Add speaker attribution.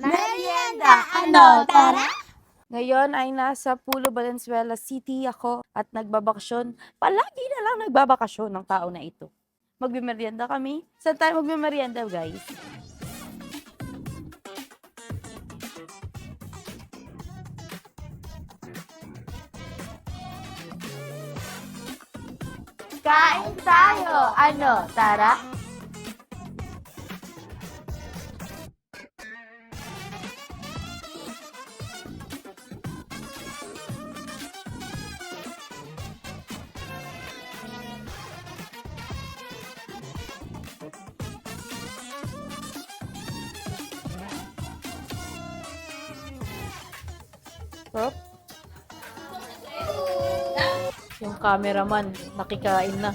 Speaker 1: Merienda! Ano, tara? Ngayon ay nasa Pulo Valenzuela City ako at nagbabakasyon. Palagi na lang nagbabakasyon ng tao na ito. Magmimerienda kami. Saan tayo magmimerienda, guys? Kain tayo! Ano, tara? Sarap. Yung cameraman, nakikain na.